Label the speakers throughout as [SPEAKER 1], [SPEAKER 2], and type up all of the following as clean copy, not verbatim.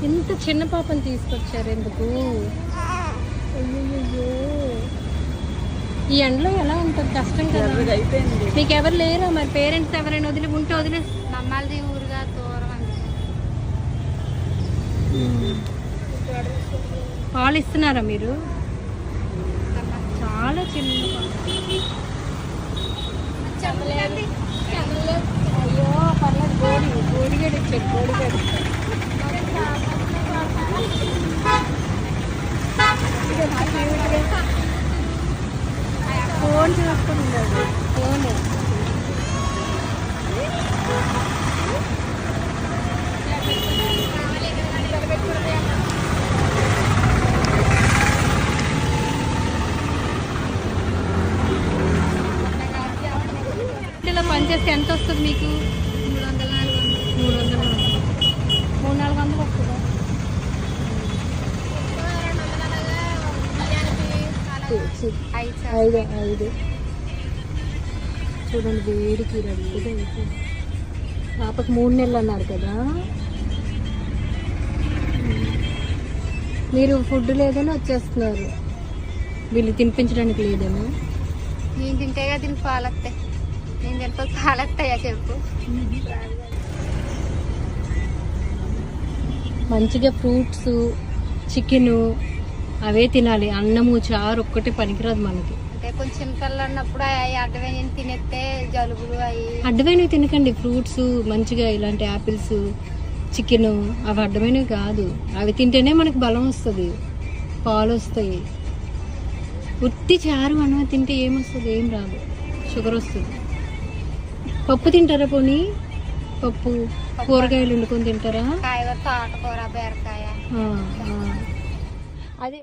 [SPEAKER 1] ఇంత చిన్న పాపని తీసుకొచ్చారు ఎందుకు? అయ్యో, ఈ ఎండలో ఎలా ఉంటుంది? కష్టం కదా. మీకు ఎవరు లేరా మరి? పేరెంట్స్ ఎవరైనా ఉంటే వదిలే.
[SPEAKER 2] మమ్మల్ది ఊరుగా దూరం అండి.
[SPEAKER 1] పాలు ఇస్తున్నారా మీరు? చాలా చిన్న అయ్యో పర్లేదు. గోడిగడు ఇచ్చాడు. గోడిగడు ఫోన్ చూసుకుంటున్నాడు. ఫోన్ పనిచేస్తే ఎంత వస్తుంది మీకు? 300 300-400 వస్తుందా? ఐదు. చూడండి వేడికి రెడ్గా అయిపోయింది. పాపకు 3 నెలలు అన్నారు కదా. మీరు ఫుడ్ లేదని వచ్చేస్తున్నారు. వీళ్ళు తినిపించడానికి లేదేమో.
[SPEAKER 2] నేను తింటేగా దీనికి పాలొస్తాయి. నేను తింటే పాలొస్తాయా చెప్పు.
[SPEAKER 1] మంచిగా ఫ్రూట్స్, చికెను అవే తినాలి. అన్నము చారు ఒక్కటి పనికిరాదు మనకి.
[SPEAKER 2] అంటే కొంచెం పిల్లలు ఉన్నప్పుడు అడ్డమైన తినేస్తే జలుబులు అవి.
[SPEAKER 1] అడ్డమైనవి తినకండి. ఫ్రూట్స్ మంచిగా ఇలాంటి యాపిల్స్, చికెను అవి అడ్డమైనవి కాదు. అవి తింటేనే మనకి బలం వస్తుంది, పాలు వస్తాయి. ఉత్తి చారు అన్నం తింటే ఏమొస్తుంది? ఏం రాదు, షుగర్ వస్తుంది. పప్పు తింటారా? పోనీ పప్పు, కూరగాయలు వండుకొని తింటారా?
[SPEAKER 2] తోటకూర, బీరకాయ
[SPEAKER 1] అదే.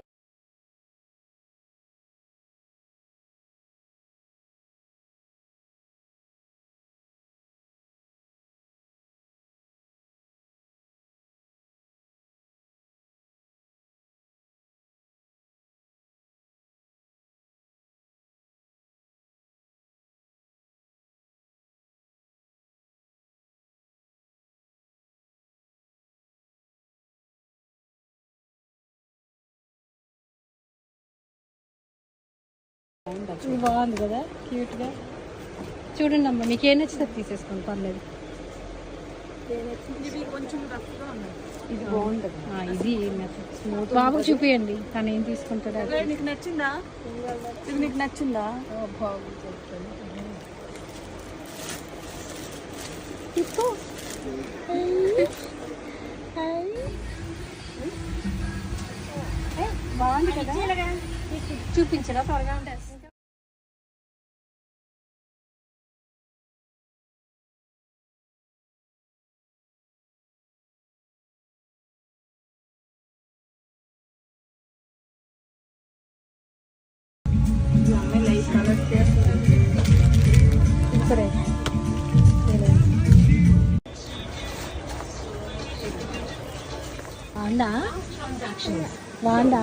[SPEAKER 1] ఇది బాగుంది కదా, క్యూట్గా. చూడండి అమ్మ, మీకు ఏం నచ్చితే తీసేసుకోండి, పర్లేదు. ఇది బాగుంటుంది. ఇది బాబు చూపియండి, తను ఏం తీసుకుంటాడో.
[SPEAKER 3] నీకు నచ్చిందా? ఇది నీకు నచ్చిందా?
[SPEAKER 1] బాగుంది కదా. చూపించరా త్వరగా? వాండా